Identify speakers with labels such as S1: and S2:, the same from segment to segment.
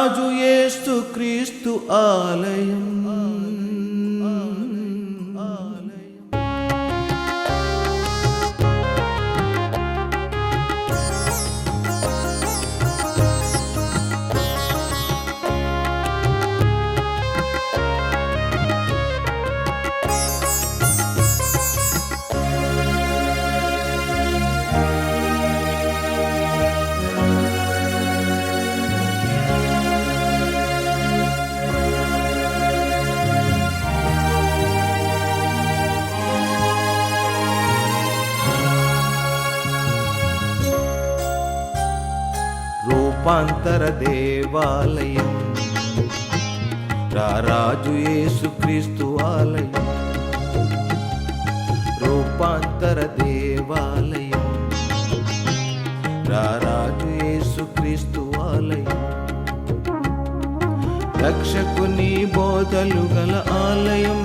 S1: రారాజు యేసు క్రీస్తు ఆలయం. రూపాంతర దేవాలయం, రారాజు యేసు క్రీస్తు ఆలయం. రూపాంతర దేవాలయం, రారాజు యేసు క్రీస్తు ఆలయం. రక్షకుని బోధలు గల ఆలయం,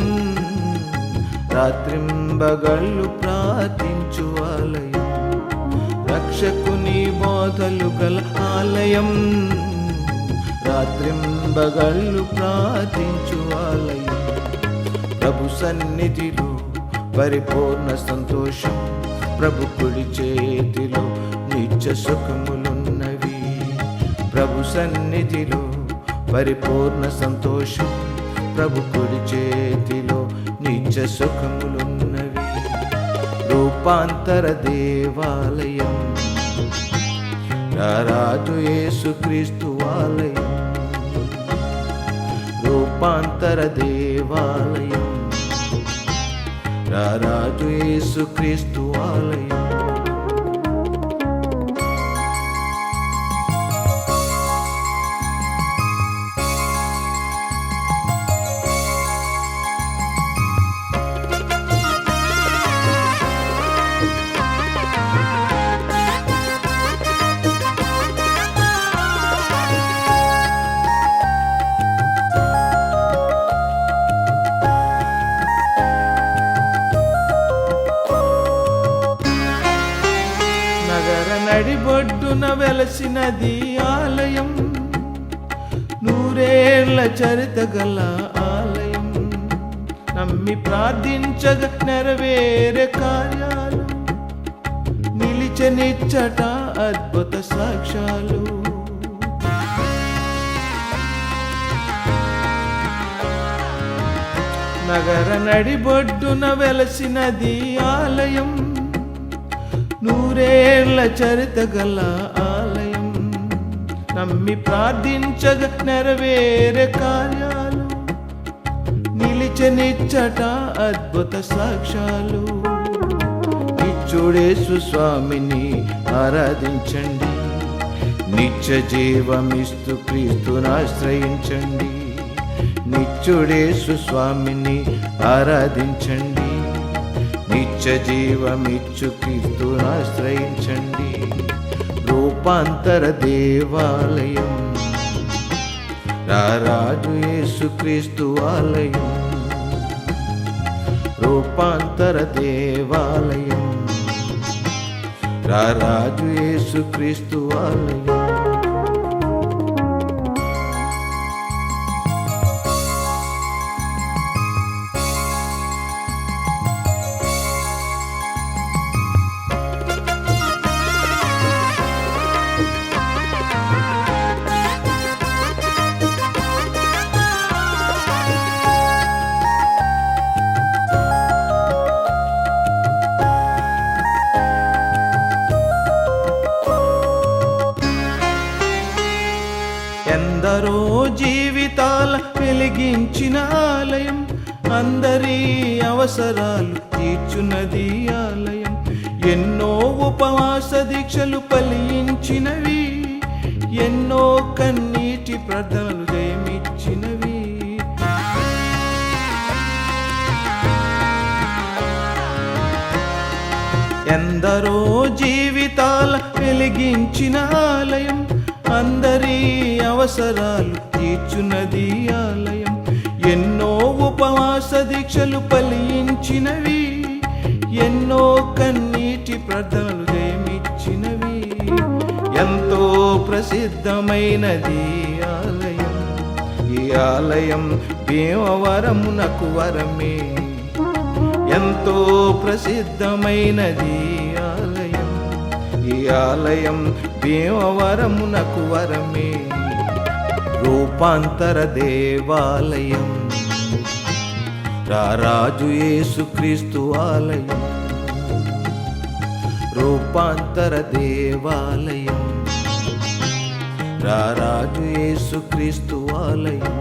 S1: రాత్రింబగళ్ళు ప్రార్థించు ఆలయం. రక్షకుని బోధలు గల ఆలయం, రాత్రింబగళ్ళు ప్రార్థించు ఆలయం. ప్రభు సన్నిధిలో పరిపూర్ణ సంతోషం, ప్రభు కుడి చేతిలో నిత్య సుఖములున్నవి. ప్రభు సన్నిధిలో పరిపూర్ణ సంతోషం, ప్రభు కుడి చేతిలో నిత్య సుఖములున్నవి. రూపాంతర దేవాలయం, రారాజు యేసు క్రీస్తు ఆలయం. రూపాంతర దేవాలయం, రారాజు యేసు క్రీస్తు ఆలయం. నడిబొడ్డున వెలసినది ఆలయం, నూరేళ్ల చరిత గల ఆలయం. నమ్మి ప్రార్థించగా నెరవేరే కార్యాలు, నిలిచనిచ్చట అద్భుత సాక్ష్యాలు. నగర నడిబొడ్డున వెలసినది ఆలయం, నూరేళ్ల చరిత గల ఆలయం. నమ్మి ప్రార్థించగా నెరవేరే కార్యాలు, నిలిచనిచ్చట అద్భుత సాక్ష్యాలు. నిత్యుడేసు స్వామిని ఆరాధించండి, నిత్య జీవమిస్తూ క్రీస్తునాశ్రయించండి. నిత్యుడేసు స్వామిని ఆరాధించండి, నిత్య జీవమిచ్చు క్రీస్తునాశ్రయించండి. రూపాంతర దేవాలయం, రారాజు యేసు క్రీస్తు ఆలయం. రూపాంతర దేవాలయం, రారాజు యేసు క్రీస్తు ఆలయం. ఎందరో జీవితాల వెలిగించిన ఆలయం, అందరి అవసరాలు తీర్చున్నది ఆలయం. ఎన్నో ఉపవాస దీక్షలు ఫలించినవి, ఎన్నో కన్నీటి ప్రార్థనలు జయమిచ్చినవి. ఎందరో జీవితాల వెలిగించిన ఆలయం, అందరి అవసరాలు తీర్చున్నది ఆలయం. ఎన్నో ఉపవాస దీక్షలు ఫలించినవి, ఎన్నో కన్నీటి ప్రార్థనలు జయమిచ్చినవి. ఎంతో ప్రసిద్ధమైనది ఆలయం. ఈ ఆలయం భీమవరమునకు వరమే. ఎంతో ప్రసిద్ధమైనది ఆలయం. ఈ ఆలయం భీమవరమునకు వరమే. రూపాంతర దేవాలయం, రారాజు యేసుక్రీస్తు ఆలయం. రూపాంతర దేవాలయం, రారాజు యేసుక్రీస్తు ఆలయం.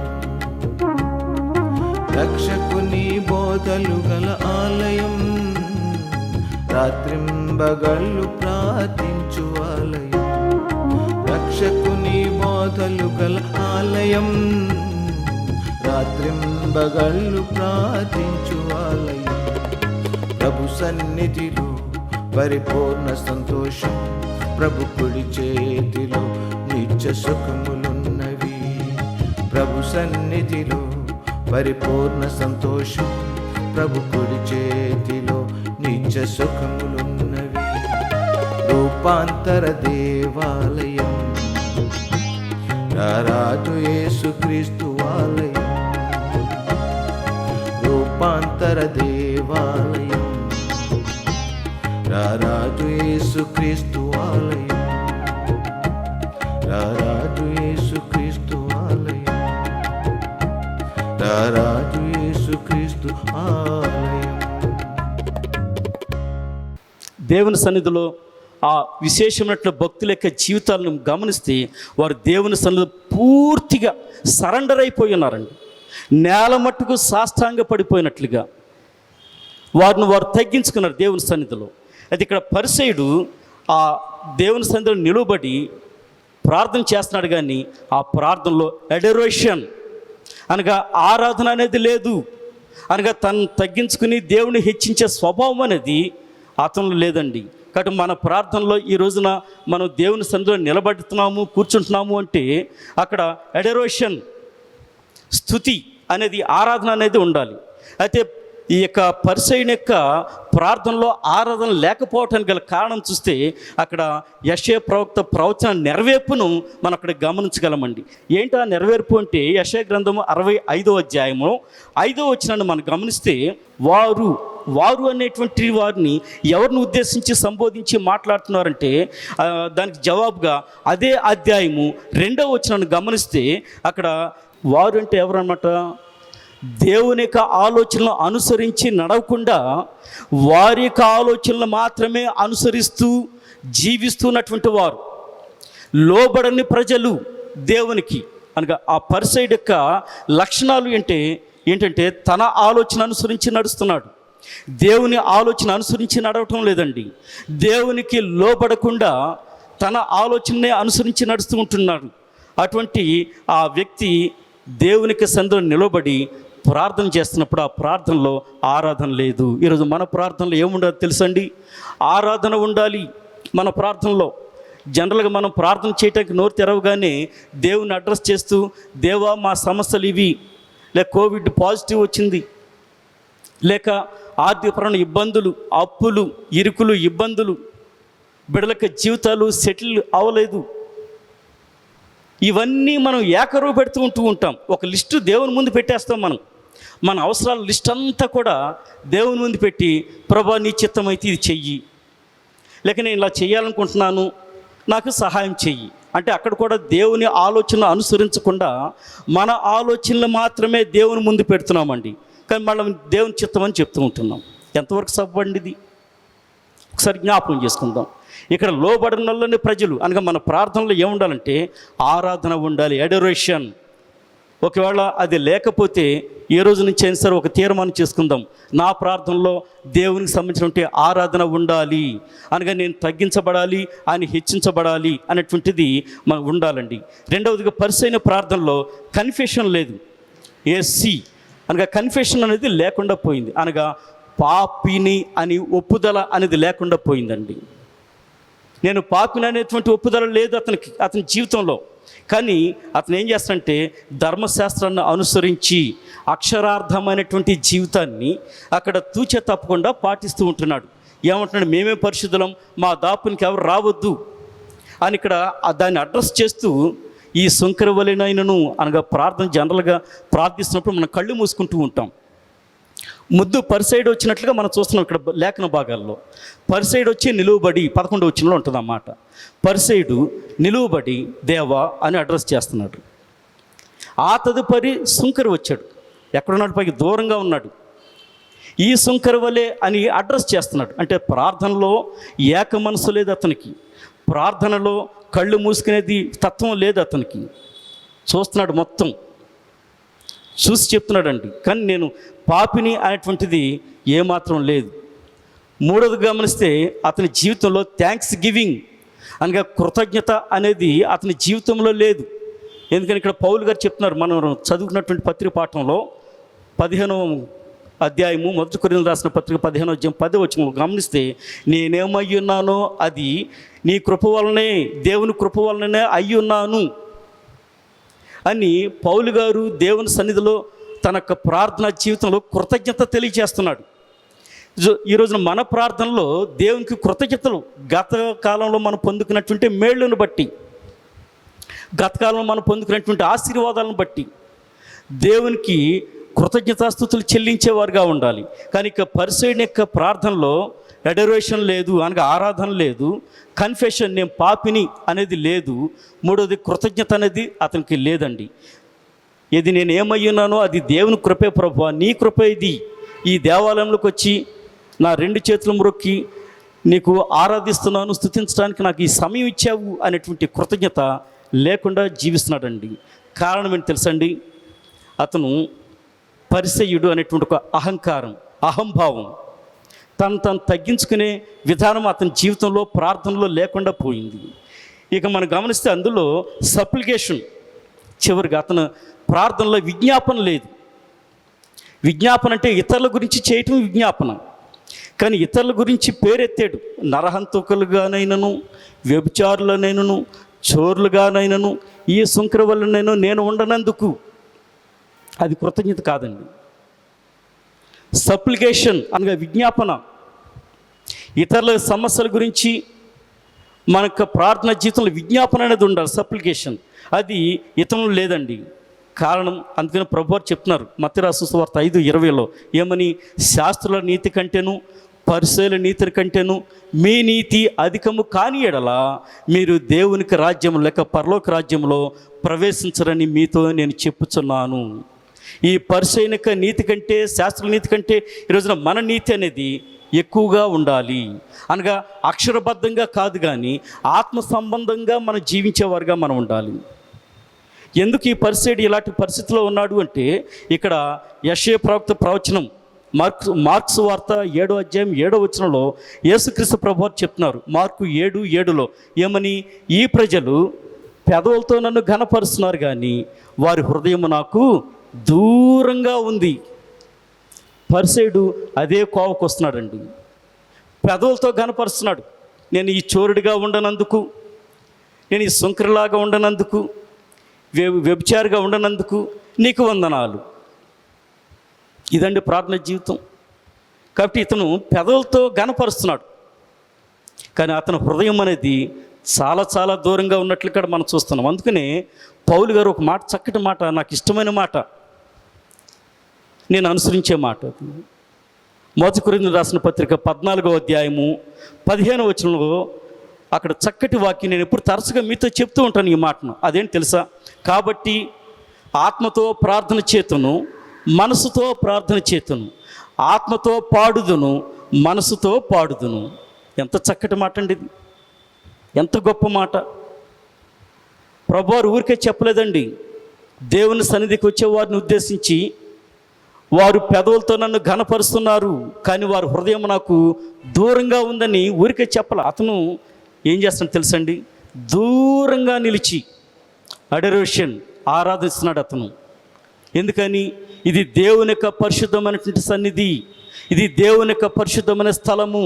S1: రక్షకుని బోధలు గల ఆలయం, రాత్రింబగళ్ళు ప్రార్థించు ఆలయం. రక్షకుని బోధలు గల ఆలయం, రాత్రింబగళ్ళు ప్రార్థించు ఆలయం. ప్రభు సన్నిధిలో పరిపూర్ణ సంతోషం, ప్రభు కుడి చేతిలో నిత్య సుఖములున్నవి. ప్రభు సన్నిధిలో పరిపూర్ణ సంతోషం, ప్రభు కుడి చేతిలో నిత్య సుఖములున్నవి. రూపాంతర దేవాలయం, రారాజు యేసుక్రీస్తు ఆలయం. రూపాంతర దేవాలయం, రారాజు యేసుక్రీస్తు ఆలయం. రారాజు యేసుక్రీస్తు ఆలయం, రారాజు యేసుక్రీస్తు ఆలయం.
S2: దేవుని సన్నిధిలో ఆ విశేషమైనటువంటి భక్తుల యొక్క జీవితాలను గమనిస్తే వారు దేవుని సన్నిధిలో పూర్తిగా సరెండర్ అయిపోయి ఉన్నారండి. నేల మట్టుకు సాష్టాంగ పడిపోయినట్లుగా వారిని వారు తగ్గించుకున్నారు దేవుని సన్నిధిలో. అయితే ఇక్కడ పరిసయుడు ఆ దేవుని సన్నిధిలో నిలబడి ప్రార్థన చేస్తున్నాడు, కానీ ఆ ప్రార్థనలో అడోరేషన్ అనగా ఆరాధన అనేది లేదు. అనగా తను తగ్గించుకుని దేవుని హెచ్చించే స్వభావం అనేది అతనిలో లేదండి. కాబట్టి మన ప్రార్థనలో ఈ రోజున మనం దేవుని సన్నిధిలో నిలబడుతున్నాము, కూర్చుంటున్నాము అంటే అక్కడ అడోరేషన్, స్తుతి అనేది, ఆరాధన అనేది ఉండాలి. అయితే ఈ యొక్క పరిసయుని యొక్క ప్రార్థనలో ఆరాధన లేకపోవటానికి గల కారణం చూస్తే అక్కడ యెషయా ప్రవక్త ప్రవచన నెరవేర్పును మనం అక్కడ గమనించగలమండి. ఏంటి ఆ నెరవేర్పు అంటే యెషయా గ్రంథము 65వ అధ్యాయము 5వ వచనాన్ని మనం గమనిస్తే వారు అనేటువంటి వారిని ఎవరిని ఉద్దేశించి సంబోధించి మాట్లాడుతున్నారంటే దానికి జవాబుగా అదే అధ్యాయము 2వ వచనాన్ని గమనిస్తే అక్కడ వారు అంటే ఎవరన్నమాట, దేవుని యొక్క ఆలోచనలు అనుసరించి నడవకుండా వారి యొక్క ఆలోచనలు మాత్రమే అనుసరిస్తూ జీవిస్తున్నటువంటి వారు, లోబడని ప్రజలు దేవునికి. అనగా ఆ పరిసయుడు యొక్క లక్షణాలు ఏంటంటే తన ఆలోచన అనుసరించి నడుస్తున్నాడు, దేవుని ఆలోచన అనుసరించి నడవటం లేదండి. దేవునికి లోబడకుండా తన ఆలోచననే అనుసరించి నడుస్తూ ఉంటున్నాడు. అటువంటి ఆ వ్యక్తి దేవునికి సన్నిధిలో నిలబడి ప్రార్థన చేస్తున్నప్పుడు ఆ ప్రార్థనలో ఆరాధన లేదు. ఈరోజు మన ప్రార్థనలో ఏముండదు తెలుసండి, ఆరాధన ఉండాలి. మన ప్రార్థనలో జనరల్గా మనం ప్రార్థన చేయడానికి నోరు తెరవగానే దేవుని అడ్రస్ చేస్తూ, దేవా మా సమస్యలు ఇవి, లేక కోవిడ్ పాజిటివ్ వచ్చింది, లేక ఆర్థికపరమైన ఇబ్బందులు, అప్పులు, ఇరుకులు, ఇబ్బందులు, బిడ్డలకి జీవితాలు సెటిల్ అవ్వలేదు, ఇవన్నీ మనం ఏకరువు పెడుతూ ఉంటాం. ఒక లిస్టు దేవుని ముందు పెట్టేస్తాం. మన అవసరాల లిస్ట్ అంతా కూడా దేవుని ముందు పెట్టి, ప్రభా నీ చిత్తమైతే ఇది చెయ్యి, లేక నేను ఇలా చేయాలనుకుంటున్నాను, నాకు సహాయం చెయ్యి అంటే అక్కడ కూడా దేవుని ఆలోచన అనుసరించకుండా మన ఆలోచనలు మాత్రమే దేవుని ముందు పెడుతున్నామండి. కానీ మనం దేవుని చిత్తం అని చెప్తూ ఉంటున్నాం. ఎంతవరకు సవ్వండిది ఒకసారి జ్ఞాపకం చేసుకుందాం. ఇక్కడ లోబడినలోని ప్రజలు అనగా మన ప్రార్థనలో ఏముండాలంటే ఆరాధన ఉండాలి, అడోరేషన్. ఒకవేళ అది లేకపోతే ఏ రోజు నుంచి అయినా సరే ఒక తీర్మానం చేసుకుందాం, నా ప్రార్థనలో దేవునికి సంబంధించినటువంటి ఆరాధన ఉండాలి, అనగా నేను తగ్గించబడాలి, ఆయన హెచ్చించబడాలి అనేటువంటిది మనకు ఉండాలండి. రెండవదిగా పరిసైన ప్రార్థనలో కన్ఫెషన్ లేదు, ఏసీ అనగా కన్ఫెషన్ అనేది లేకుండా పోయింది. అనగా పాపిని అని ఒప్పుదల అనేది లేకుండా పోయిందండి. నేను పాపిని అనేటువంటి ఒప్పుదల లేదు అతని జీవితంలో. కానీ అతను ఏం చేస్తాడంటే ధర్మశాస్త్రాన్ని అనుసరించి అక్షరార్థమైనటువంటి జీవితాన్ని అక్కడ తూచే తప్పకుండా పాటిస్తూ ఉంటున్నాడు. ఏమంటున్నాడు, మేమే పరిశుద్ధులం, మా దాపునికి ఎవరు రావద్దు అని ఇక్కడ దాన్ని అడ్రస్ చేస్తూ ఈ సుంకరవలెనైనను అనగా ప్రార్థన జనరల్గా ప్రార్థిస్తున్నప్పుడు మనం కళ్ళు మూసుకుంటూ ఉంటాం. ముద్దు పరిసైడ్ వచ్చినట్లుగా మనం చూస్తున్నాం ఇక్కడ లేఖన భాగాల్లో. పరిసైడ్ వచ్చి నిలువబడి 11వ వచనంలో ఉంటుంది అన్నమాట. పరిసైడు నిలువబడి దేవా అని అడ్రస్ చేస్తున్నాడు. ఆ తదుపరి సుంకరు వచ్చాడు. ఎక్కడున్నాడు? పైకి దూరంగా ఉన్నాడు. ఈ సుంకరు వలె అని అడ్రస్ చేస్తున్నాడు. అంటే ప్రార్థనలో ఏక మనసు లేదు అతనికి, ప్రార్థనలో కళ్ళు మూసుకునేది తత్వం లేదు అతనికి. చూస్తున్నాడు, మొత్తం చూసి చెప్తున్నాడండి. కానీ నేను పాపిని అనేటువంటిది ఏమాత్రం లేదు. మూడవది గమనిస్తే అతని జీవితంలో థ్యాంక్స్ గివింగ్ అనగా కృతజ్ఞత అనేది అతని జీవితంలో లేదు. ఎందుకని ఇక్కడ పౌలు గారు చెప్తున్నారు, మనం చదువుకున్నటువంటి పత్రిక పాఠంలో 15వ అధ్యాయము 1 కొరింథీయులకు రాసిన పత్రిక 15వ అధ్యాయం 10వ వచనంలో గమనిస్తే, నేనేమై ఉన్నానో అది నీ కృప వలనే, దేవుని కృప వలననే అయ్యున్నాను అని పౌలు గారు దేవుని సన్నిధిలో తన యొక్క ప్రార్థనా జీవితంలో కృతజ్ఞత తెలియజేస్తున్నాడు. ఈ రోజున మన ప్రార్థనలో దేవునికి కృతజ్ఞతలు, గత కాలంలో మనం పొందుకున్నటువంటి మేళ్లను బట్టి, గత కాలంలో మనం పొందుకున్నటువంటి ఆశీర్వాదాలను బట్టి దేవునికి కృతజ్ఞతాస్తుతులు చెల్లించేవారుగా ఉండాలి. కానీ ఇక పరిసైడ్ యొక్క ప్రార్థనలో అడోరేషన్ లేదు, అనగా ఆరాధన లేదు, కన్ఫెషన్ నేను పాపిని అనేది లేదు, మూడోది కృతజ్ఞత అనేది అతనికి లేదండి. ఇది నేను ఏమయ్యున్నానో అది దేవుని కృపే ప్రభువా, నీ కృపే ఇది. ఈ దేవాలయంలోకి వచ్చి నా 2 చేతులు మొక్కి నీకు ఆరాధిస్తున్నాను, స్తుతించడానికి నాకు ఈ సమయం ఇచ్చావు అనేటువంటి కృతజ్ఞత లేకుండా జీవిస్తున్నాడండి. కారణం ఏంటి తెలుసండి? అతను పరిసయ్యుడు అనేటువంటి ఒక అహంకారం, అహంభావం, తను తగ్గించుకునే విధానం అతని జీవితంలో ప్రార్థనలో లేకుండా పోయింది. ఇక మనం గమనిస్తే అందులో సప్లికేషన్, చివరిగా అతను ప్రార్థనలో విజ్ఞాపన లేదు. విజ్ఞాపన అంటే ఇతరుల గురించి చేయటం విజ్ఞాపన. కానీ ఇతరుల గురించి పేరెత్తాడు. నరహంతకులుగానైనను, వ్యభిచారులనైనను, చోర్లుగానైనను, ఈ సుంకర వల్లనైనా నేను ఉండనందుకు, అది కృతజ్ఞత కాదండి. సప్లికేషన్ అనగా విజ్ఞాపన, ఇతరుల సమస్యల గురించి మన యొక్క ప్రార్థన జీవితంలో విజ్ఞాపన అనేది ఉండాలి. సప్లికేషన్ అది ఇతరులు లేదండి. కారణం అందుకని ప్రభువారు చెప్తున్నారు మత్తయి రాసిన సువార్త 5:20లో ఏమని, శాస్త్రుల నీతి కంటేను పరిసయ్యుల నీతి కంటేను మీ నీతి అధికము కాని ఎడల మీరు దేవునికి రాజ్యం లేక పరలోక రాజ్యంలో ప్రవేశించరని మీతో నేను చెప్పుచున్నాను. ఈ పరిసయ్యుని యొక్క నీతి కంటే, శాస్త్రుల నీతి కంటే ఈరోజున మన నీతి అనేది ఎక్కువగా ఉండాలి. అనగా అక్షరబద్ధంగా కాదు కానీ ఆత్మ సంబంధంగా మనం జీవించేవారుగా మనం ఉండాలి. ఎందుకు ఈ పరిసయ్యుడు ఇలాంటి పరిస్థితిలో ఉన్నాడు అంటే, ఇక్కడ యెషయా ప్రవక్త ప్రవచనం మార్క్స్ వార్త 7వ అధ్యాయం 7వ వచనంలో యేసుక్రీస్తు ప్రభువారు చెప్తున్నారు. మార్కు 7:7లో ఏమని, ఈ ప్రజలు పెదవులతో నన్ను ఘనపరుస్తున్నారు కానీ వారి హృదయం నాకు దూరంగా ఉంది. పరిసయ్యుడు అదే కోవకు వస్తున్నాడండి. పెదవులతో ఘనపరుస్తున్నాడు, నేను ఈ చోరుడిగా ఉండనందుకు, నేను ఈ సుంకరలాగా ఉండనందుకు, వ్యభిచారిగా ఉండనందుకు నీకు వందనాలు. ఇదండి ప్రార్థన జీవితం. కాబట్టి ఇతను పెదవులతో ఘనపరుస్తున్నాడు, కానీ అతని హృదయం అనేది చాలా చాలా దూరంగా ఉన్నట్లు ఇక్కడ మనం చూస్తున్నాం. అందుకనే పౌలు గారు ఒక మాట, చక్కటి మాట, నాకు ఇష్టమైన మాట, నేను అనుసరించే మాట. 1 కొరింథీయులకు రాసిన పత్రిక 14వ అధ్యాయము 15వ వచనంలో అక్కడ చక్కటి వాక్యం నేను ఎప్పుడు తరచుగా మీతో చెప్తూ ఉంటాను ఈ మాటను. అదేంటి తెలుసా? కాబట్టి ఆత్మతో ప్రార్థన చేతును, మనసుతో ప్రార్థన చేతును, ఆత్మతో పాడుదును, మనసుతో పాడుదును. ఎంత చక్కటి మాట అండి ఇది, ఎంత గొప్ప మాట. ప్రభువారు ఊరికే చెప్పలేదండి. దేవుని సన్నిధికి వచ్చే వారిని ఉద్దేశించి, వారు పెదవులతో నన్ను ఘనపరుస్తున్నారు కానీ వారి హృదయం నాకు దూరంగా ఉందని ఊరికే చెప్పాల. అతను ఏం చేస్తాడు తెలుసండి? దూరంగా నిలిచి అడోరేషన్, ఆరాధిస్తున్నాడు అతను. ఎందుకని? ఇది దేవుని యొక్క పరిశుద్ధమైనటువంటి సన్నిధి, ఇది దేవుని యొక్క పరిశుద్ధమైన స్థలము.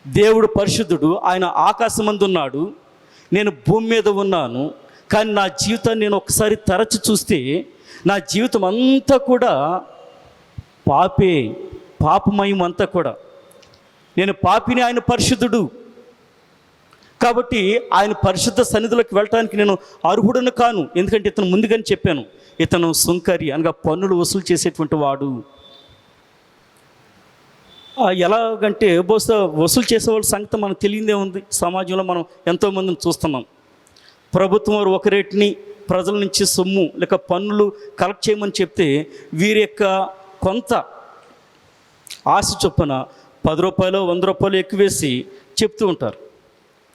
S2: దేవుడు పరిశుద్ధుడు, ఆయన ఆకాశమందు ఉన్నాడు, నేను భూమి మీద ఉన్నాను. కానీ నా జీవితాన్ని నేను ఒకసారి తరచి చూస్తే నా జీవితం అంతా కూడా పాపే, పాపమయం అంతా కూడా. నేను పాపిని, ఆయన పరిశుద్ధుడు. కాబట్టి ఆయన పరిశుద్ధ సన్నిధిలోకి వెళ్ళటానికి నేను అర్హుడను కాను. ఎందుకంటే ఇతను ముందుగానే చెప్పాను, ఇతను సుంకరి అనగా పన్నులు వసూలు చేసేటువంటి వాడు. ఎలాగంటే బహుశా వసూలు చేసేవాళ్ళ సంగతి మనకు తెలియదే ఉంది. సమాజంలో మనం ఎంతోమందిని చూస్తున్నాం. ప్రభుత్వం వారు ఒక రేటుని ప్రజల నుంచి సొమ్ము లేక పన్నులు కలెక్ట్ చేయమని చెప్తే వీరి యొక్క కొంత ఆశ చొప్పున 10 రూపాయలు 100 రూపాయలు ఎక్కువేసి చెప్తూ ఉంటారు.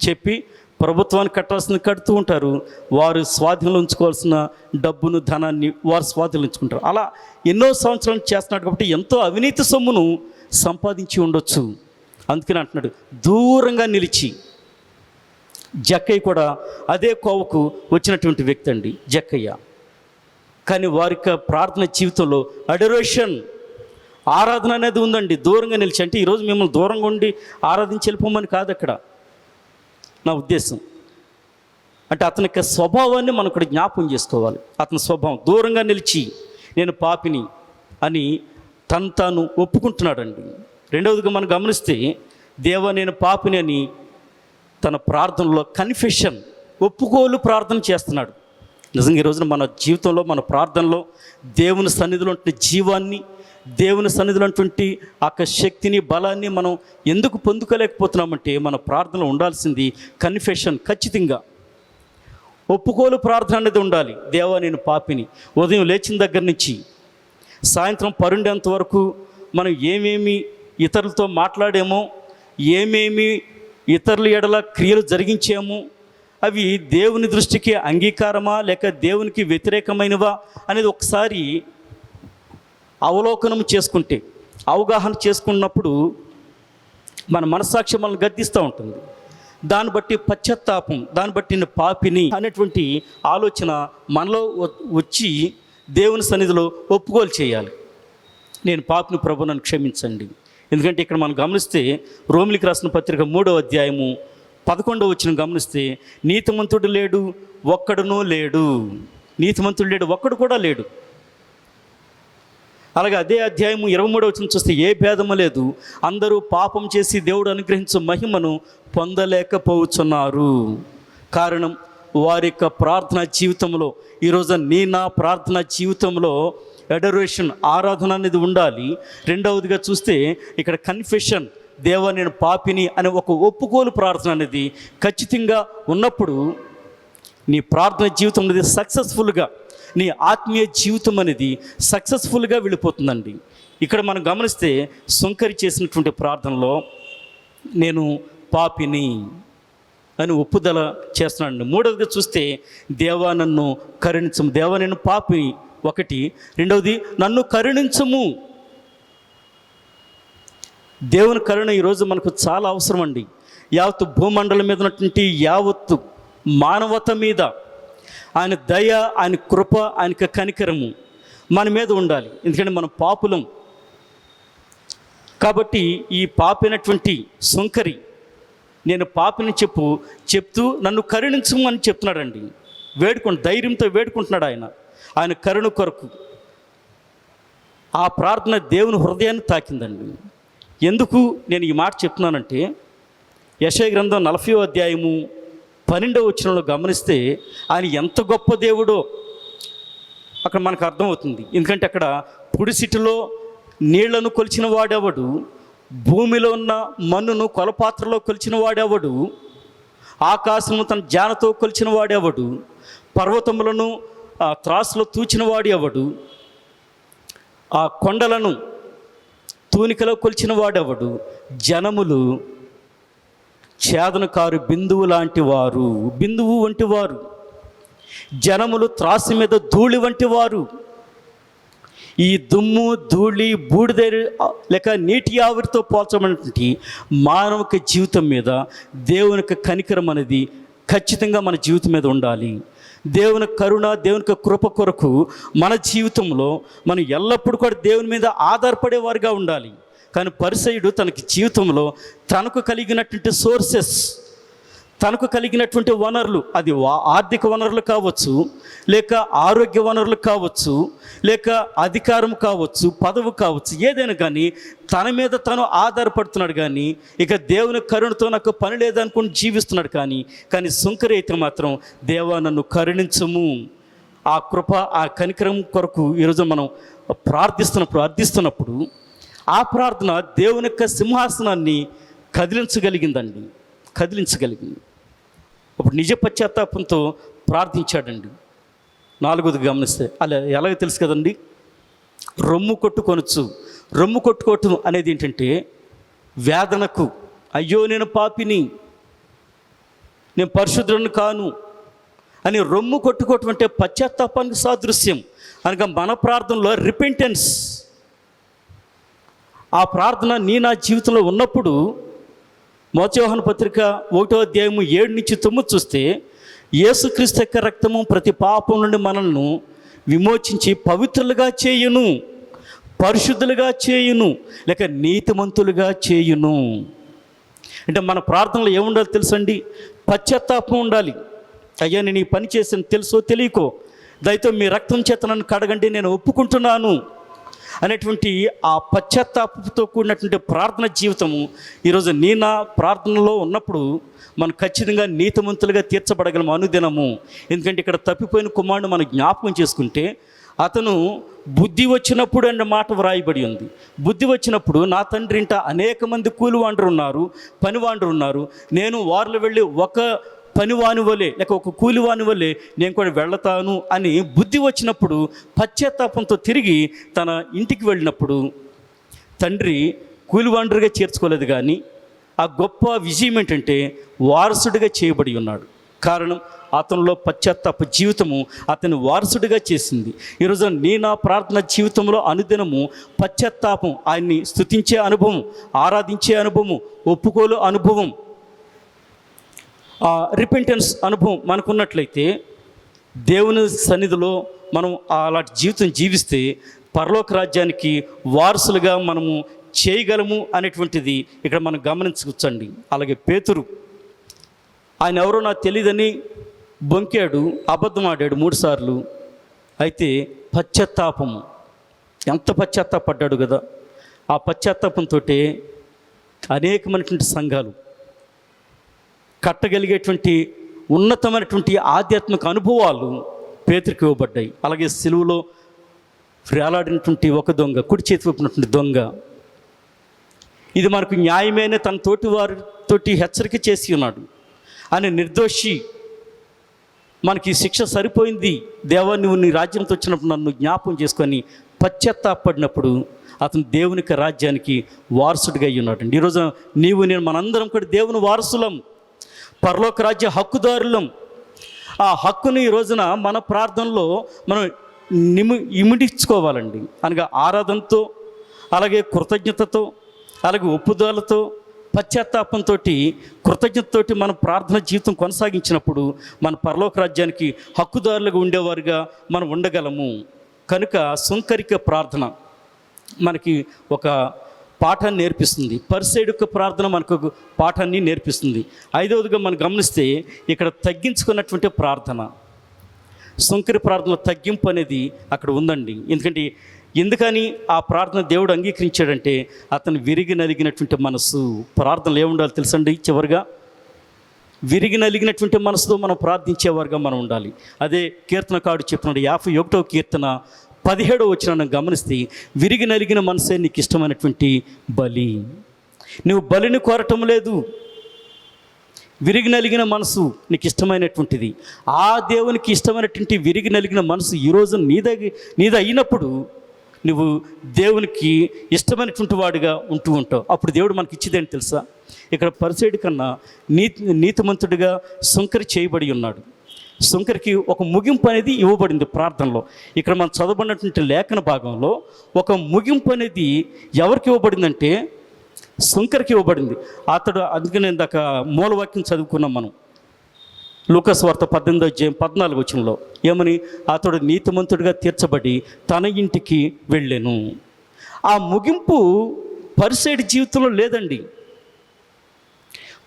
S2: చెప్పి ప్రభుత్వానికి కట్టాల్సింది కడుతూ ఉంటారు. వారు స్వాధీనంలో ఉంచుకోవాల్సిన డబ్బును ధనాన్ని వారు స్వాధీనంలో ఉంచుకుంటారు. అలా ఎన్నో సంవత్సరాలు చేస్తున్నాడు కాబట్టి ఎంతో అవినీతి సొమ్మును సంపాదించి ఉండొచ్చు. అందుకని అంటున్నాడు, దూరంగా నిలిచి. జక్కయ్య కూడా అదే కోవకు వచ్చినటువంటి వ్యక్తి అండి జక్కయ్య. కానీ వారి యొక్క ప్రార్థన జీవితంలో అడోరేషన్, ఆరాధన అనేది ఉందండి. దూరంగా నిలిచి అంటే ఈరోజు మిమ్మల్ని దూరంగా ఉండి ఆరాధించి వెళ్ళిపోమని కాదు అక్కడ నా ఉద్దేశం. అంటే అతని యొక్క స్వభావాన్ని మనం ఇక్కడ జ్ఞాపకం చేసుకోవాలి. అతని స్వభావం దూరంగా నిలిచి నేను పాపిని అని తాను ఒప్పుకుంటున్నాడండి. రెండవదిగా మనం గమనిస్తే, దేవా నేను పాపిని అని తన ప్రార్థనలో కన్ఫెషన్, ఒప్పుకోలు ప్రార్థన చేస్తున్నాడు. నిజంగా ఈ రోజున మన జీవితంలో మన ప్రార్థనలో దేవుని సన్నిధిలో ఉంటున్న జీవాన్ని, దేవుని సన్నిధిలో ఉన్నటువంటి ఆ శక్తిని బలాన్ని మనం ఎందుకు పొందుకోలేకపోతున్నామంటే మన ప్రార్థనలో ఉండాల్సింది కన్ఫెషన్. ఖచ్చితంగా ఒప్పుకోలు ప్రార్థన అనేది ఉండాలి. దేవా నేను పాపిని. ఉదయం లేచిన దగ్గర నుంచి సాయంత్రం పరుండేంత వరకు మనం ఏమేమి ఇతరులతో మాట్లాడామో, ఏమేమి ఇతరుల ఎడల క్రియలు జరిగించాము, అవి దేవుని దృష్టికి అంగీకారమా లేక దేవునికి వ్యతిరేకమైనవా అనేది ఒకసారి అవలోకనం చేసుకుంటే, అవగాహన చేసుకున్నప్పుడు మన మనస్సాక్షి మనల్ని గద్దిస్తూ ఉంటుంది. దాన్ని బట్టి పశ్చాత్తాపం, దాన్ని బట్టి నేను పాపిని అనేటువంటి ఆలోచన మనలో వచ్చి దేవుని సన్నిధిలో ఒప్పుకోలు చేయాలి. నేను పాపిని ప్రభు నన్ను క్షమించండి. ఎందుకంటే ఇక్కడ మనం గమనిస్తే రోమిలికి రాసిన పత్రిక 3వ అధ్యాయము 11వ వచనం గమనిస్తే, నీతిమంతుడు లేడు ఒక్కడునూ లేడు. నీతిమంతుడు లేడు, ఒక్కడు కూడా లేడు. అలాగే అదే అధ్యాయము 23వ వచనం చూస్తే, ఏ భేదము లేదు, అందరూ పాపం చేసి దేవుడు అనుగ్రహించు మహిమను పొందలేకపోతున్నారు. కారణం వారి యొక్క ప్రార్థనా జీవితంలో, ఈరోజు నా ప్రార్థనా జీవితంలో అడోరేషన్, ఆరాధన అనేది ఉండాలి. రెండవదిగా చూస్తే ఇక్కడ కన్ఫెషన్, దేవా నేను పాపిని అనే ఒక ఒప్పుకోలు ప్రార్థన అనేది ఖచ్చితంగా ఉన్నప్పుడు నీ ప్రార్థన జీవితం అనేది సక్సెస్ఫుల్గా, నీ ఆత్మీయ జీవితం అనేది సక్సెస్ఫుల్గా వెళ్ళిపోతుందండి. ఇక్కడ మనం గమనిస్తే సుంకరి చేసినటువంటి ప్రార్థనలో నేను పాపిని అని ఒప్పుదల చేస్తున్నాడు. మూడవదిగా చూస్తే దేవా నన్ను కరుణించము. దేవా నేను పాపిని ఒకటి. రెండవది నన్ను కరుణించము. దేవుని కరుణ ఈరోజు మనకు చాలా అవసరం అండి. యావత్తు భూమండలం మీద ఉన్నటువంటి యావత్తు మానవత మీద ఆయన దయ, ఆయన కృప, ఆయన కనికరము మన మీద ఉండాలి. ఎందుకంటే మనం పాపులం కాబట్టి ఈ పాపినటువంటి సుంకరి నేను పాపిని చెప్తూ నన్ను కరుణించము అని చెప్తున్నాడండి. ధైర్యంతో వేడుకుంటున్నాడు ఆయన కరుణ కొరకు. ఆ ప్రార్థన దేవుని హృదయాన్ని తాకిందండి. ఎందుకు నేను ఈ మాట చెప్తున్నానంటే, యెషయా గ్రంథం 40వ అధ్యాయము 12వ వచనంలో గమనిస్తే ఆయన ఎంత గొప్ప దేవుడో అక్కడ మనకు అర్థమవుతుంది. ఎందుకంటే అక్కడ పుడిసిటిలో నీళ్లను కొలిచిన వాడెవడు, భూమిలో ఉన్న మన్నును కొలపాత్రలో కొలిచిన వాడెవడు, ఆకాశము తన జానతో కొలిచిన వాడెవడు, పర్వతములను త్రాసులో తూచిన వాడు ఎవడు, ఆ కొండలను తూనికలో కొలిచిన వాడెవడు, జనములు ఛేదనకారు బిందువు లాంటి వారు, బిందువు వంటి వారు, జనములు త్రాసు మీద ధూళి వంటి వారు. ఈ దుమ్ము ధూళి బూడిద లేక నీటి ఆవిరితో పోల్చబడినటువంటి మానవ జీవితం మీద దేవుని కనికరం అనేది ఖచ్చితంగా మన జీవితం మీద ఉండాలి. దేవుని కరుణ, దేవుని కృప కొరకు మన జీవితంలో మనం ఎల్లప్పుడూ కూడా దేవుని మీద ఆధారపడేవారుగా ఉండాలి. కానీ పరిసయ్యుడు తనకి జీవితంలో తనకు కలిగినటువంటి సోర్సెస్, తనకు కలిగినటువంటి వనరులు, అది ఆర్థిక వనరులు కావచ్చు, లేక ఆరోగ్య వనరులు కావచ్చు, లేక అధికారం కావచ్చు, పదవి కావచ్చు, ఏదైనా కానీ తన మీద తను ఆధారపడుతున్నాడు. కానీ ఇక దేవుని కరుణతో నాకు పని లేదనుకుని జీవిస్తున్నాడు. కానీ సుంకరి అయితే మాత్రం, దేవా నన్ను కరుణించము, ఆ కృప, ఆ కనికరం కొరకు ఈరోజు మనం అర్థిస్తున్నప్పుడు ఆ ప్రార్థన దేవుని యొక్క సింహాసనాన్ని కదిలించగలిగింది. అప్పుడు నిజ పశ్చాత్తాపంతో ప్రార్థించాడండి. 4వది గమనిస్తే అలా ఎలాగో తెలుసు కదండి, రొమ్ము కొట్టుకోవటం అనేది ఏంటంటే వేదనకు, అయ్యో నేను పాపిని, నేను పరిశుద్ధులను కాను అని రొమ్ము కొట్టుకోవటం అంటే పశ్చాత్తాపానికి సాదృశ్యం. అనగా మన ప్రార్థనలో రిపెంటెన్స్, ఆ ప్రార్థన నా జీవితంలో ఉన్నప్పుడు, మొదటి యోహాను పత్రిక 1వ అధ్యాయము 7-9 చూస్తే, యేసుక్రీస్తు యొక్క రక్తము ప్రతి పాపం నుండి మనల్ని విమోచించి పవిత్రులుగా చేయును, పరిశుద్ధులుగా చేయును, లేక నీతిమంతులుగా చేయును. అంటే మన ప్రార్థనలో ఏముండాలి తెలుసండి? పశ్చాత్తాపం ఉండాలి. అయ్యా నేను ఈ పని చేసాను, తెలుసో తెలియకో, దయతో మీ రక్తం చేత నన్ను కడగండి, నేను ఒప్పుకుంటున్నాను అనేటువంటి ఆ పశ్చాత్తాపంతో కూడినటువంటి ప్రార్థన జీవితము ఈరోజు నా ప్రార్థనలో ఉన్నప్పుడు మనం ఖచ్చితంగా నీతిమంతులుగా తీర్చబడగలము అనుదినము. ఎందుకంటే ఇక్కడ తప్పిపోయిన కుమారుడు మనం జ్ఞాపకం చేసుకుంటే, అతను బుద్ధి వచ్చినప్పుడు అనే మాట వ్రాయబడి ఉంది. బుద్ధి వచ్చినప్పుడు నా తండ్రి ఇంట అనేక మంది కూలివాండ్రు ఉన్నారు, పనివాండ్రు ఉన్నారు, నేను వారిలో వెళ్ళి ఒక పనివాని వలె లేక ఒక కూలివాని వలె నేను కూడా వెళతాను అని బుద్ధి వచ్చినప్పుడు పశ్చాత్తాపంతో తిరిగి తన ఇంటికి వెళ్ళినప్పుడు తండ్రి కూలివాండ్రుగా చేర్చుకోలేదు. కానీ ఆ గొప్ప విజయం ఏంటంటే వారసుడిగా చేయబడి ఉన్నాడు. కారణం అతనిలో పశ్చాత్తాప జీవితము అతని వారసుడిగా చేసింది. ఈరోజు నా ప్రార్థన జీవితంలో అనుదినము పశ్చాత్తాపం, ఆయన్ని స్తుతించే అనుభవం, ఆరాధించే అనుభవం, ఒప్పుకోలు అనుభవం, రిపెంటెన్స్ అనుభవం మనకున్నట్లయితే దేవుని సన్నిధిలో మనం అలాంటి జీవితం జీవిస్తే పరలోక రాజ్యానికి వారసులుగా మనము చేయగలము అనేటువంటిది ఇక్కడ మనం గమనించవచ్చండి. అలాగే పేతురు, ఆయన ఎవరో నాకు తెలియదని బొంకాడు, అబద్ధం ఆడాడు 3 సార్లు. అయితే పశ్చాత్తాపము, ఎంత పశ్చాత్తాపడ్డాడు కదా. ఆ పశ్చాత్తాపంతో అనేకమైనటువంటి సంఘాలు కట్టగలిగేటువంటి ఉన్నతమైనటువంటి ఆధ్యాత్మిక అనుభవాలు పేతురుకి ఇవ్వబడ్డాయి. అలాగే సిలువలో వేలాడినటువంటి ఒక దొంగ, కుడి చేతి వైపునటువంటి దొంగ, ఇది మనకు న్యాయమైన తన తోటి వారితోటి హెచ్చరిక చేసి ఉన్నాడు. ఆయన నిర్దోషి, మనకి శిక్ష సరిపోయింది, దేవా నువ్వు నీ రాజ్యంతో వచ్చినప్పుడు నన్ను జ్ఞాపకం చేసుకొని పశ్చాత్తాపడినప్పుడు అతను దేవుని రాజ్యానికి వారసుడిగా అయి ఉన్నాడండి. ఈరోజు నేను మనందరం కూడా దేవుని వారసులం, పరలోక రాజ్య హక్కుదారులం. ఆ హక్కుని ఈ రోజున మన ప్రార్థనలో మనం ఇమిడించుకోవాలండి. అనగా ఆరాధనతో, అలాగే కృతజ్ఞతతో, అలాగే ఒప్పుదలతో, పశ్చాత్తాపంతో, కృతజ్ఞతతోటి మన ప్రార్థన జీవితం కొనసాగించినప్పుడు మన పరలోక రాజ్యానికి హక్కుదారులుగా ఉండేవారుగా మనం ఉండగలము. కనుక సుంకరిక ప్రార్థన మనకి ఒక పాఠాన్ని నేర్పిస్తుంది. పరిసయ్యుడి యొక్క ప్రార్థన మనకు ఒక పాఠాన్ని నేర్పిస్తుంది. 5వదిగా మనం గమనిస్తే ఇక్కడ తగ్గించుకున్నటువంటి ప్రార్థన, సుంకరి ప్రార్థనలో తగ్గింపు అనేది అక్కడ ఉందండి. ఎందుకని ఆ ప్రార్థన దేవుడు అంగీకరించాడంటే అతను విరిగి నలిగినటువంటి మనసు. ప్రార్థనలు ఏముండాలి తెలుసండి? చివరిగా విరిగి నలిగినటువంటి మనసుతో మనం ప్రార్థించేవారుగా మనం ఉండాలి. అదే కీర్తనకారుడు చెప్తున్నాడు, 51వ కీర్తన 17వ వచనాన్ని గమనిస్తే, విరిగి నలిగిన మనసే నీకు ఇష్టమైనటువంటి బలి. నువ్వు బలిని కోరటం లేదు, విరిగి నలిగిన మనసు నీకు ఇష్టమైనటువంటిది. ఆ దేవునికి ఇష్టమైనటువంటి విరిగి నలిగిన మనసు ఈరోజు నీది అయినప్పుడు నువ్వు దేవునికి ఇష్టమైనటువంటి వాడిగా ఉంటూ ఉంటావు. అప్పుడు దేవుడు మనకి ఇచ్చేదేంటి తెలుసా? ఇక్కడ పరిసయ్యుడి కన్నా నీతిమంతుడిగా సుంకరి చేయబడి ఉన్నాడు. సుంకరికి ఒక ముగింపు అనేది ఇవ్వబడింది ప్రార్థనలో. ఇక్కడ మనం చదవబడినటువంటి లేఖన భాగంలో ఒక ముగింపు అనేది ఎవరికి ఇవ్వబడిందంటే సుంకరికి ఇవ్వబడింది. అతడు, అందుకని ఇందాక మూలవాక్యం చదువుకున్నాం మనం, లూకాసు వార్త 18వ అధ్యాయం 14వ వచనంలో ఏమని? అతడు నీతిమంతుడిగా తీర్చబడి తన ఇంటికి వెళ్ళెను. ఆ ముగింపు పరిసయ్యుడి జీవితంలో లేదండి.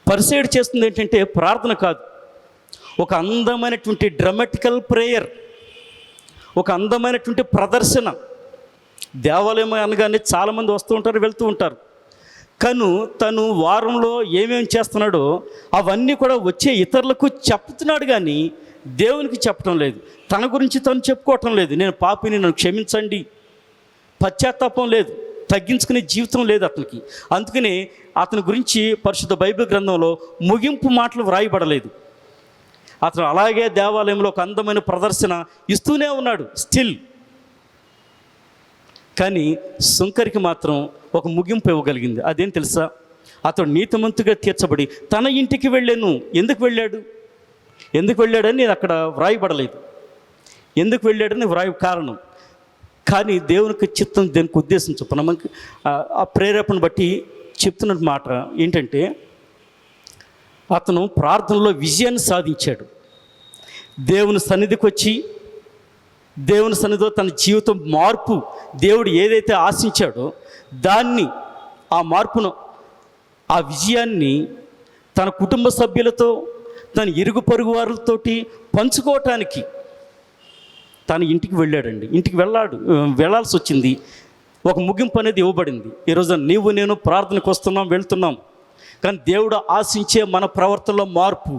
S2: పరిసైడ్ చేస్తుంది ఏంటంటే ప్రార్థన కాదు, ఒక అందమైనటువంటి డ్రామాటికల్ ప్రేయర్, ఒక అందమైనటువంటి ప్రదర్శన. దేవాలయం అనగానే చాలామంది వస్తూ ఉంటారు, వెళ్తూ ఉంటారు. తను వారంలో ఏమేమి చేస్తున్నాడో అవన్నీ కూడా వచ్చే ఇతరులకు చెప్తున్నాడు, కానీ దేవునికి చెప్పడం లేదు. తన గురించి తను చెప్పుకోవటం లేదు. నేను పాపిని, నన్ను క్షమించండి, పశ్చాత్తాపం లేదు, తగ్గించుకునే జీవితం లేదు అతనికి. అందుకని అతని గురించి పరిశుద్ధ బైబిల్ గ్రంథంలో ముగింపు మాటలు వ్రాయబడలేదు. అతను అలాగే దేవాలయంలో ఒక అందమైన ప్రదర్శన ఇస్తూనే ఉన్నాడు స్టిల్. కానీ సుంకరికి మాత్రం ఒక ముగింపు ఇవ్వగలిగింది. అదేం తెలుసా? అతడు నీతిమంతుగా తీర్చబడి తన ఇంటికి వెళ్ళాను. ఎందుకు వెళ్ళాడని నేను అక్కడ వ్రాయబడలేదు. ఎందుకు వెళ్ళాడని కారణం. కానీ దేవునికి చిత్తం దేనికి ఉద్దేశం చొప్పున మనకి ఆ ప్రేరేపణ బట్టి చెప్తున్న మాట ఏంటంటే, అతను ప్రార్థనలో విజయాన్ని సాధించాడు. దేవుని సన్నిధికి వచ్చి దేవుని సన్నిధిలో తన జీవితం మార్పు, దేవుడు ఏదైతే ఆశించాడో దాన్ని, ఆ మార్పును, ఆ విజయాన్ని తన కుటుంబ సభ్యులతో, తన ఇరుగు పొరుగు వారితోటి పంచుకోవటానికి తన ఇంటికి వెళ్ళాడండి. ఇంటికి వెళ్ళాల్సి వచ్చింది. ఒక ముగింపు అనేది ఇవ్వబడింది. ఈరోజు నీవు నేను ప్రార్థనకు వెళ్తున్నాం, కానీ దేవుడు ఆశించే మన ప్రవర్తనలో మార్పు.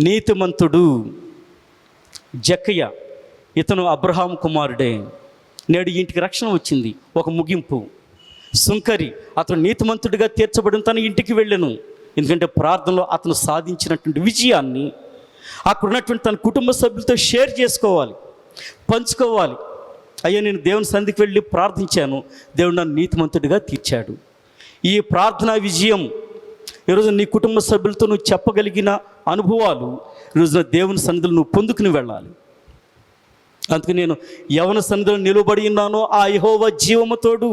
S2: నీతిమంతుడు జక్కయ్య, ఇతను అబ్రహాం కుమారుడే, నేడు ఇంటికి రక్షణ వచ్చింది. ఒక ముగింపు. సుంకరి, అతను నీతిమంతుడిగా తీర్చబడిన తన ఇంటికి వెళ్ళాను. ఎందుకంటే ప్రార్థనలో అతను సాధించినటువంటి విజయాన్ని అక్కడ ఉన్నటువంటి తన కుటుంబ సభ్యులతో షేర్ చేసుకోవాలి, పంచుకోవాలి. అయ్యా, నేను దేవుని సన్నిధికి వెళ్ళి ప్రార్థించాను, దేవుడు నన్ను నీతిమంతుడిగా తీర్చాడు. ఈ ప్రార్థనా విజయం ఈరోజు నీ కుటుంబ సభ్యులతో నువ్వు చెప్పగలిగిన అనుభవాలు ఈరోజున దేవుని సన్నిధిలో నువ్వు పొందుకుని వెళ్ళాలి. అందుకే నేను యవన సన్నిధిలో నిలబడి ఉన్నానో ఆ యెహోవా జీవముతోడు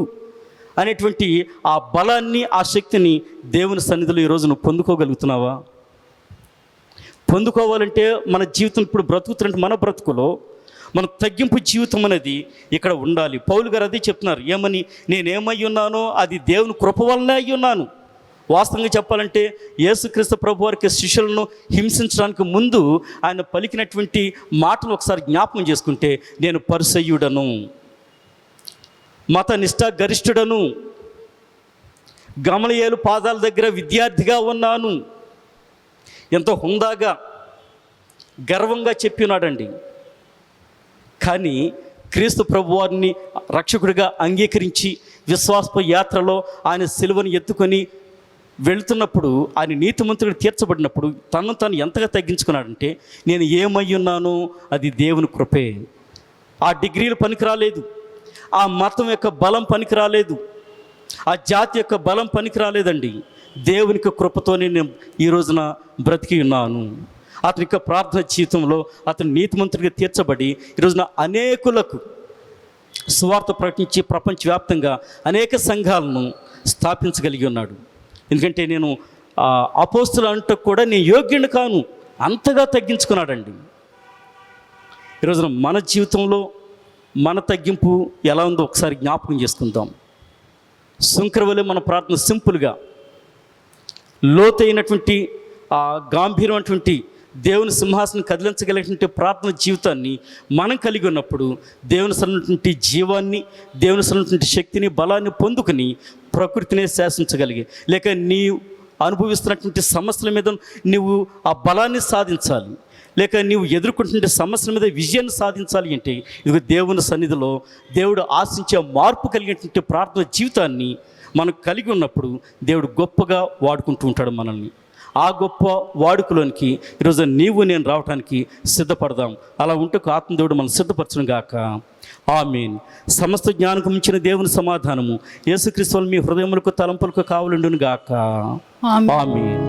S2: అనేటువంటి ఆ బలాన్ని, ఆ శక్తిని దేవుని సన్నిధిలో ఈరోజు నువ్వు పొందుకోగలుగుతున్నావా? పొందుకోవాలంటే మన జీవితం ఇప్పుడు బ్రతుకుతున్నట్టు మన బ్రతుకులో మన తగ్గింపు జీవితం అనేది ఇక్కడ ఉండాలి. పౌలు గారు అదే చెప్తున్నారు. ఏమని? నేనేమై ఉన్నానో అది దేవుని కృప వల్లనే అయి ఉన్నాను. వాస్తవంగా చెప్పాలంటే యేసుక్రీస్తు ప్రభు వారికి శిష్యులను హింసించడానికి ముందు ఆయన పలికినటువంటి మాటలు ఒకసారి జ్ఞాపకం చేసుకుంటే, నేను పరిసయ్యుడను, మత నిష్ఠా గరిష్ఠుడను, గమలీయేలు పాదాల దగ్గర విద్యార్థిగా ఉన్నాను, ఎంతో హుందాగా గర్వంగా చెప్పినాడండి. కానీ క్రీస్తు ప్రభువారిని రక్షకుడిగా అంగీకరించి విశ్వాసపు యాత్రలో ఆయన సిలువను ఎత్తుకొని వెళుతున్నప్పుడు, ఆయన నీతిమంతుడిగా తీర్చబడినప్పుడు తనను తాను ఎంతగా తగ్గించుకున్నాడంటే, నేను ఏమై ఉన్నానో అది దేవుని కృపే. ఆ డిగ్రీలు పనికిరాలేదు, ఆ మతం యొక్క బలం పనికిరాలేదు, ఆ జాతి యొక్క బలం పనికిరాలేదండి. దేవునికి కృపతోనే నేను ఈ రోజున బ్రతికి ఉన్నాను. అతని యొక్క ప్రార్థన జీవితంలో అతను నీతిమంతుడిగా తీర్చబడి ఈరోజున అనేకులకు సువార్త ప్రకటించి ప్రపంచవ్యాప్తంగా అనేక సంఘాలను స్థాపించగలిగి ఉన్నాడు. ఎందుకంటే నేను అపోస్తులు అంటే కూడా నేను యోగ్యుని కాను, అంతగా తగ్గించుకున్నాడండి. ఈరోజున మన జీవితంలో మన తగ్గింపు ఎలా ఉందో ఒకసారి జ్ఞాపకం చేసుకుందాం. సుంకరవలే మన ప్రార్థన సింపుల్గా, లోతైనటువంటి గాంభీర్యమైనటువంటి దేవుని సింహాసనం కదిలించగలిగినటువంటి ప్రార్థన జీవితాన్ని మనం కలిగి ఉన్నప్పుడు దేవుని సరైనటువంటి జీవాన్ని, దేవుని సరైనటువంటి శక్తిని, బలాన్ని పొందుకుని ప్రకృతినే శాసించగలిగి, లేక నీ అనుభవిస్తున్నటువంటి సమస్యల మీద నువ్వు ఆ బలాన్ని సాధించాలి, లేక నీవు ఎదుర్కొంటున్న సమస్యల మీద విజయాన్ని సాధించాలి అంటే ఇది దేవుని సన్నిధిలో దేవుడు ఆశించే మార్పు కలిగినటువంటి ప్రార్థన జీవితాన్ని మనం కలిగి ఉన్నప్పుడు దేవుడు గొప్పగా వాడుకుంటూ ఉంటాడు మనల్ని. ఆ గొప్ప వాడుకలోనికి ఈరోజు నీవు నేను రావడానికి సిద్ధపడదాం. అలా ఉంటే ఆత్మదేవుడు మనం సిద్ధపరచను గాక. ఆమేన్. సమస్త జ్ఞానకు మించిన దేవుని సమాధానము యేసుక్రీస్తు మీ హృదయములకు తలంపులకు కావలుండును గాక. ఆమేన్.